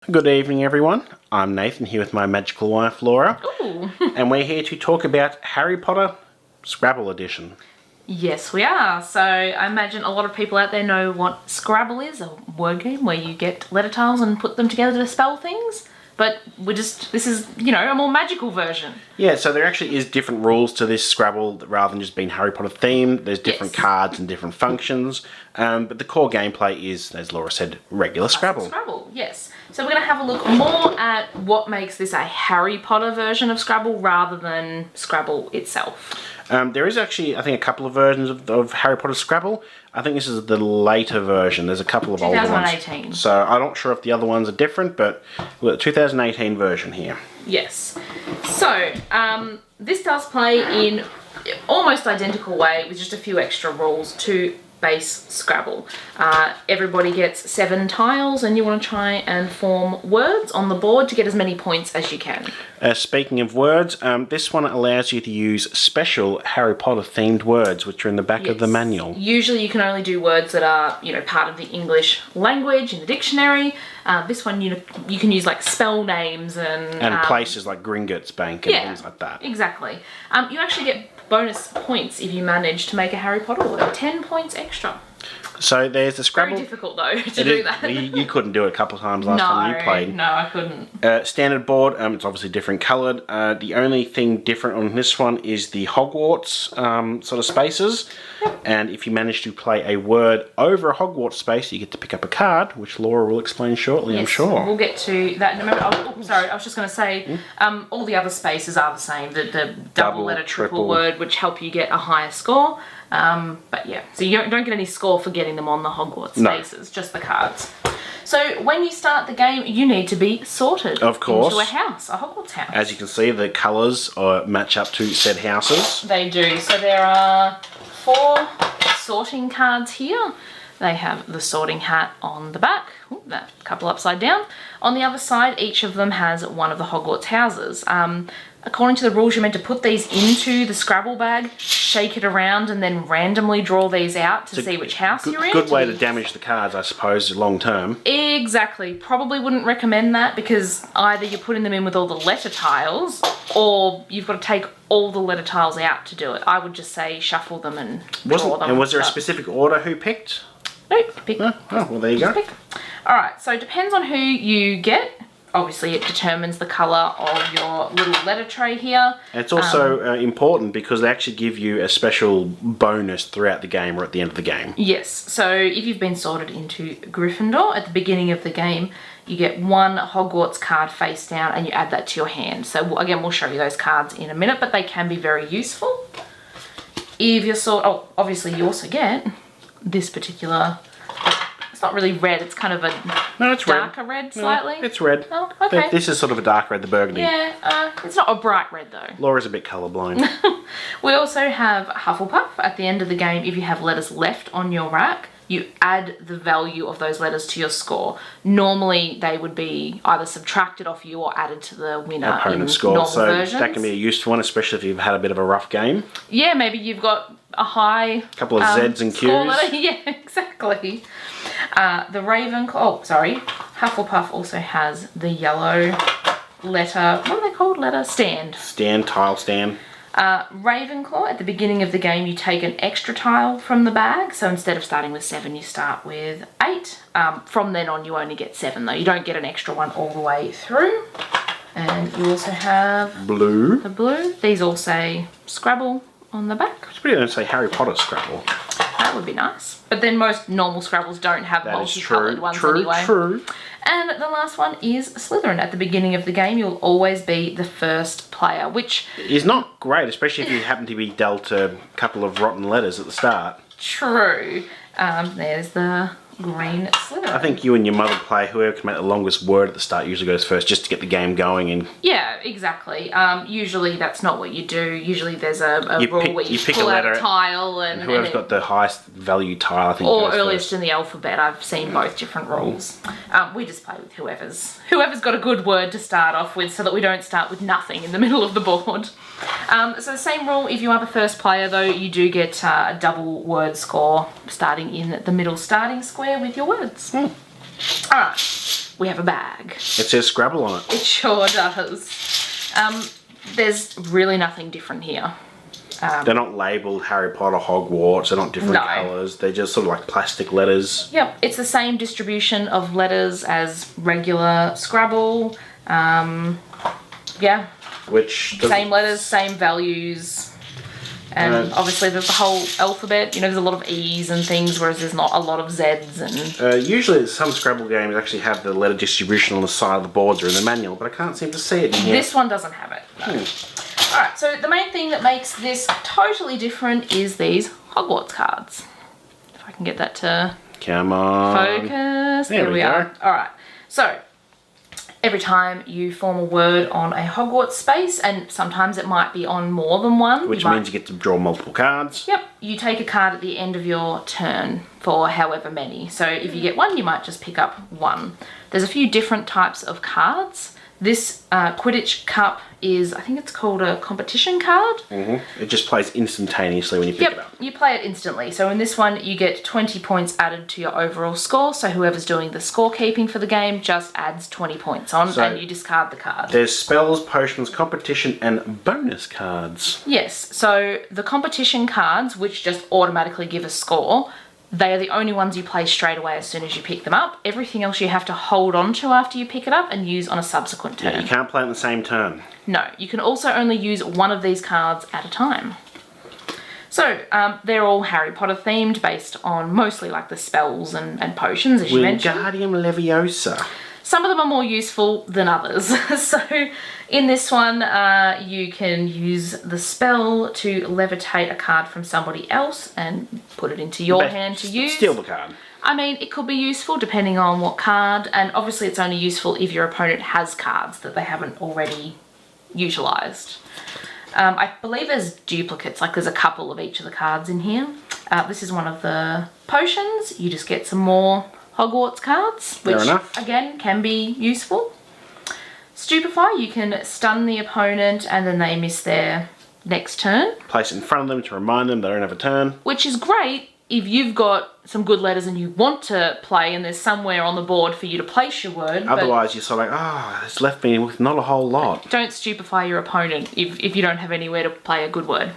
Good evening, everyone. I'm Nathan here with my magical wife, Laura. Ooh. And we're here to talk about Harry Potter Scrabble Edition. Yes, we are. So I imagine a lot of people out there know what Scrabble is, a word game where you get letter tiles and put them together to spell things. But this is, a more magical version. Yeah, so there actually is different rules to this Scrabble rather than just being Harry Potter themed. There's different cards and different functions. But the core gameplay is, as Laura said, regular Scrabble. Scrabble, yes. So we're going to have a look more at what makes this a Harry Potter version of Scrabble rather than Scrabble itself. There is actually, I think, a couple of versions of Harry Potter Scrabble. I think this is the later version. There's a couple of older ones. 2018. So I'm not sure if the other ones are different, but we've got the 2018 version here. Yes. So this does play in almost identical way with just a few extra rules to base Scrabble. Everybody gets 7 tiles and you want to try and form words on the board to get as many points as you can. Speaking of words, this one allows you to use special Harry Potter themed words which are in the back of the manual. Usually you can only do words that are, part of the English language in the dictionary. This one you can use like spell names and places like Gringotts Bank and things like that. Exactly. You actually get bonus points if you manage to make a Harry Potter word. 10 points extra. So there's the Scrabble. Very difficult though to do that. You couldn't do it a couple of times last time you played. No, I couldn't. Standard board, it's obviously different coloured. The only thing different on this one is the Hogwarts sort of spaces. Yep. And if you manage to play a word over a Hogwarts space, you get to pick up a card, which Laura will explain shortly, I'm sure. We'll get to that in a moment. Sorry, I was just going to say, all the other spaces are the same. The double letter, triple word, which help you get a higher score. But yeah, so you don't get any score for getting them on the Hogwarts spaces, just the cards. So when you start the game, you need to be sorted of course, into a house, a Hogwarts house. As you can see, the colours match up to said houses. They do. So there are 4 sorting cards here. They have the sorting hat on the back, that couple upside down. On the other side, each of them has one of the Hogwarts houses. According to the rules, you're meant to put these into the Scrabble bag, shake it around, and then randomly draw these out to see which house you're in. Good way to damage the cards, I suppose, long term. Exactly. Probably wouldn't recommend that because either you're putting them in with all the letter tiles or you've got to take all the letter tiles out to do it. I would just say shuffle them and draw them. And was there a specific order who picked? Nope. Pick. Oh, well, there you go. Alright, so it depends on who you get. Obviously, it determines the colour of your little letter tray here. And it's also important because they actually give you a special bonus throughout the game or at the end of the game. Yes, so if you've been sorted into Gryffindor, at the beginning of the game, you get 1 Hogwarts card face down and you add that to your hand. So again, we'll show you those cards in a minute, but they can be very useful. If you're obviously you also get this particular... It's not really red, it's kind of a darker red slightly. No, it's red. Oh, okay. This is sort of a dark red, the burgundy. Yeah, it's not a bright red though. Laura's a bit colourblind. We also have Hufflepuff. At the end of the game, if you have letters left on your rack, you add the value of those letters to your score. Normally, they would be either subtracted off you or added to the winner opponent's score. Normal so versions. That can be a useful one, especially if you've had a bit of a rough game. Yeah, maybe you've got a high... couple of Z's and Q's. Yeah, exactly. The Hufflepuff also has the yellow letter... What are they called? Letter stand. Tile stand. Ravenclaw, at the beginning of the game, you take an extra tile from the bag. So instead of starting with 7, you start with 8. From then on, you only get 7, though. You don't get an extra one all the way through. And you also have... Blue. The blue. These all say Scrabble on the back. It's pretty nice to say Harry Potter Scrabble. That would be nice. But then most normal Scrabbles don't have multicoloured ones anyway. True. And the last one is Slytherin. At the beginning of the game, you'll always be the first player, which... is not great, especially if you happen to be dealt a couple of rotten letters at the start. True. There's the green Slytherin. I think you and your mother play. Whoever can make the longest word at the start usually goes first, just to get the game going. And yeah, exactly. Usually that's not what you do. Usually there's a rule where you pick pull a letter, out a tile and whoever's got the highest value tile, I think, or goes earliest first. in the alphabet. I've seen both different rules. We just play with whoever's got a good word to start off with, so that we don't start with nothing in the middle of the board. So the same rule, if you are the first player though, you do get a double word score starting in the middle starting square with your words. Alright, we have a bag. It says Scrabble on it. It sure does. There's really nothing different here. They're not labelled Harry Potter, Hogwarts. They're not different colours. They're just sort of like plastic letters. Yep, it's the same distribution of letters as regular Scrabble. Yeah. Same letters, same values. And obviously there's the whole alphabet. You know, there's a lot of E's and things, whereas there's not a lot of Z's. And usually some Scrabble games actually have the letter distribution on the side of the boards or in the manual, but I can't seem to see it in here. This one doesn't have it. No. Alright, so the main thing that makes this totally different is these Hogwarts cards. If I can get that to come on. Focus. There we are. Alright, so every time you form a word on a Hogwarts space, and sometimes it might be on more than one. Which means you get to draw multiple cards. Yep, you take a card at the end of your turn for however many. So if you get one, you might just pick up one. There's a few different types of cards. This Quidditch Cup is, I think it's called a competition card. Mm-hmm. It just plays instantaneously when you pick it up. You play it instantly. So in this one, you get 20 points added to your overall score. So whoever's doing the scorekeeping for the game just adds 20 points on, and you discard the card. There's spells, potions, competition, and bonus cards. Yes. So the competition cards, which just automatically give a score, they are the only ones you play straight away as soon as you pick them up. Everything else you have to hold on to after you pick it up and use on a subsequent turn. Yeah, you can't play it in the same turn. No, you can also only use one of these cards at a time. So, they're all Harry Potter themed, based on mostly like the spells and potions, as you mentioned. Wingardium Leviosa. Some of them are more useful than others. So in this one, you can use the spell to levitate a card from somebody else and put it into your hand to use. Steal the card. I mean, it could be useful depending on what card, and obviously it's only useful if your opponent has cards that they haven't already utilised. I believe there's duplicates, like there's a couple of each of the cards in here. This is one of the potions. You just get some more Hogwarts cards, which again can be useful. Stupefy, you can stun the opponent and then they miss their next turn. Place it in front of them to remind them they don't have a turn. Which is great if you've got some good letters and you want to play and there's somewhere on the board for you to place your word. Otherwise you're sort of like, it's left me with not a whole lot. Don't stupefy your opponent if you don't have anywhere to play a good word.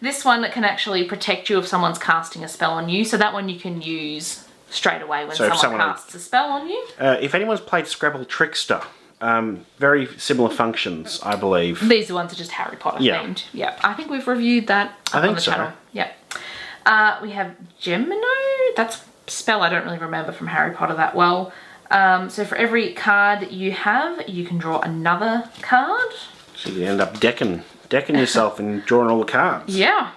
This one can actually protect you if someone's casting a spell on you, so that one you can use straight away when someone casts a spell on you. If anyone's played Scrabble Trickster, very similar functions, I believe. These are ones that are just Harry Potter themed. Yeah, I think we've reviewed that on the channel. Yeah. We have Gemino. That's a spell I don't really remember from Harry Potter that well. So for every card you have, you can draw another card. So you end up decking yourself and drawing all the cards. Yeah.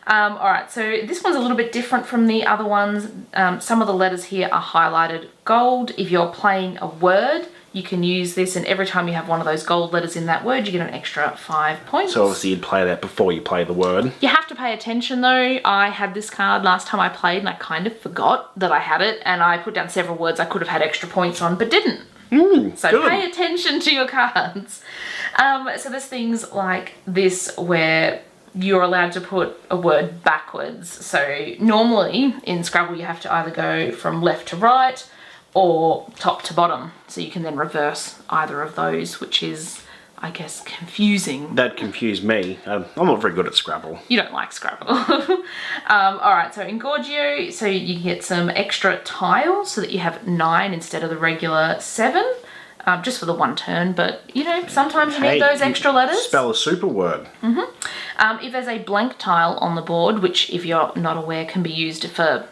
Alright, so this one's a little bit different from the other ones. Some of the letters here are highlighted gold. If you're playing a word, you can use this, and every time you have one of those gold letters in that word, you get an extra 5 points. So obviously you'd play that before you play the word. You have to pay attention though. I had this card last time I played and I kind of forgot that I had it, and I put down several words I could have had extra points on but didn't. So good. Pay attention to your cards. So there's things like this where you're allowed to put a word backwards. So normally in Scrabble you have to either go from left to right or top to bottom. So you can then reverse either of those, which is, I guess, confusing. That confused me. I'm not very good at Scrabble. You don't like Scrabble. Alright, so in Gorgio, so you get some extra tiles so that you have 9 instead of the regular 7. Just for the one turn, but you know, sometimes you need those extra letters. Spell a super word. If there's a blank tile on the board, which if you're not aware can be used for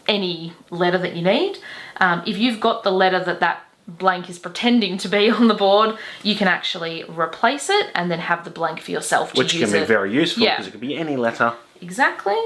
any letter that you need, if you've got the letter that blank is pretending to be on the board, you can actually replace it and then have the blank for yourself to use it. Which can be very useful because it could be any letter. Exactly.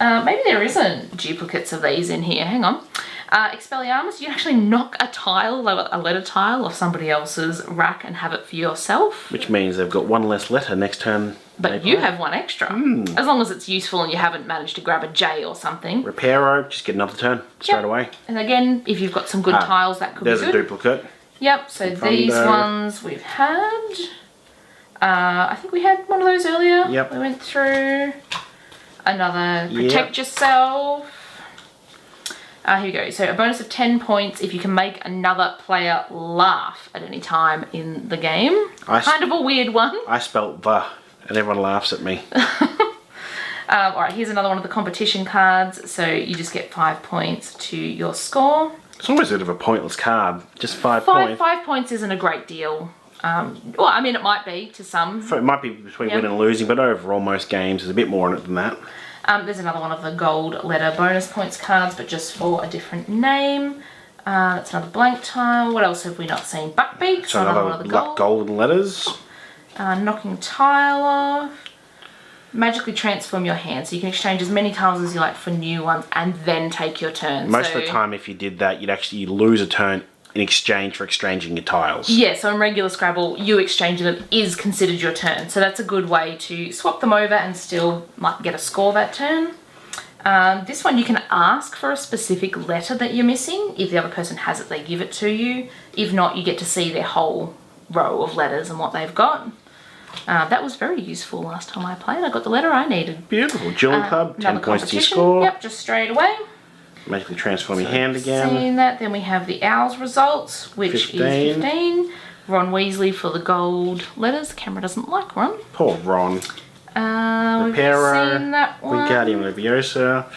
Maybe there isn't duplicates of these in here. Hang on. Expelliarmus, you can actually knock a tile, a letter tile, off somebody else's rack and have it for yourself. Which means they've got one less letter next turn. But you have one extra. As long as it's useful and you haven't managed to grab a J or something. Reparo, just get another turn straight away. And again, if you've got some good tiles, that could be good. There's a duplicate. Yep, so these ones we've had. I think we had one of those earlier. Yep. We went through. Another protect yourself. Here we go. So a bonus of 10 points if you can make another player laugh at any time in the game. Kind of a weird one. I spelt the, and everyone laughs at me. Alright, here's another one of the competition cards. So you just get 5 points to your score. It's almost a bit of a pointless card. Just 5 points. 5 points isn't a great deal. Well, I mean, it might be to some. It might be between winning and losing, but overall, most games, there's a bit more in it than that. There's another one of the gold letter bonus points cards, but just for a different name. That's another blank tile. What else have we not seen? Buckbeak. So another one of the golden letters. Knocking tile off. Magically transform your hand. So you can exchange as many tiles as you like for new ones and then take your turn. Most of the time, if you did that, you'd lose a turn in exchange for exchanging your tiles. Yeah, so in regular Scrabble, you exchanging them is considered your turn. So that's a good way to swap them over and still might get a score that turn. This one you can ask for a specific letter that you're missing. If the other person has it, they give it to you. If not, you get to see their whole row of letters and what they've got. That was very useful last time I played. I got the letter I needed. Beautiful. Dueling Club, 10 points to your score. Yep, just straight away. Magically transform your hand again. Seeing that, then we have the Owls results, which is 15. Ron Weasley for the gold letters. The camera doesn't like Ron. Poor Ron. We've seen that one. Wingardium Leviosa.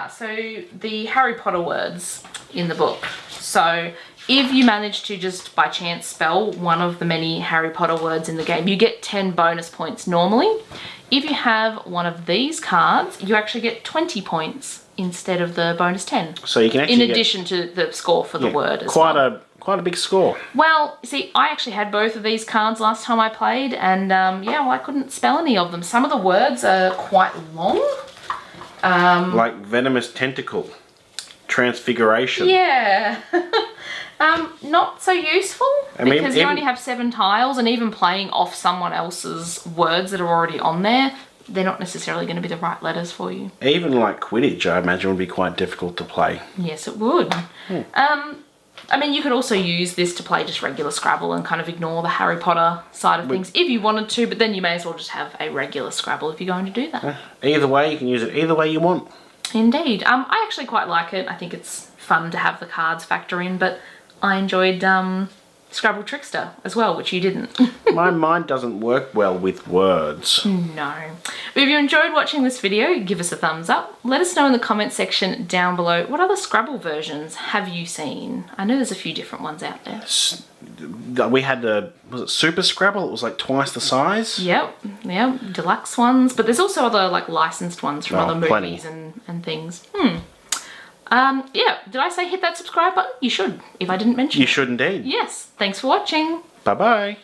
So the Harry Potter words in the book. So if you manage to just by chance spell one of the many Harry Potter words in the game, you get 10 bonus points normally. If you have one of these cards, you actually get 20 points instead of the bonus 10. So you can actually in addition to the score for the word as quite well. Quite a big score. Well, see, I actually had both of these cards last time I played, and I couldn't spell any of them. Some of the words are quite long. Like venomous tentacle, transfiguration. Yeah. Not so useful because you even, only have 7 tiles, and even playing off someone else's words that are already on there, they're not necessarily going to be the right letters for you. Even like Quidditch, I imagine, would be quite difficult to play. Yes, it would. I mean, you could also use this to play just regular Scrabble and kind of ignore the Harry Potter side of things if you wanted to, but then you may as well just have a regular Scrabble if you're going to do that. Either way, you can use it either way you want. Indeed. I actually quite like it. I think it's fun to have the cards factor in, but I enjoyed Scrabble Trickster as well, which you didn't. My mind doesn't work well with words. No. But if you enjoyed watching this video, give us a thumbs up. Let us know in the comment section down below, what other Scrabble versions have you seen? I know there's a few different ones out there. We had was it Super Scrabble? It was like twice the size. Yep, deluxe ones. But there's also other like licensed ones from other movies and things. Did I say hit that subscribe button? You should, if I didn't mention it. You should indeed. Yes. Thanks for watching. Bye-bye.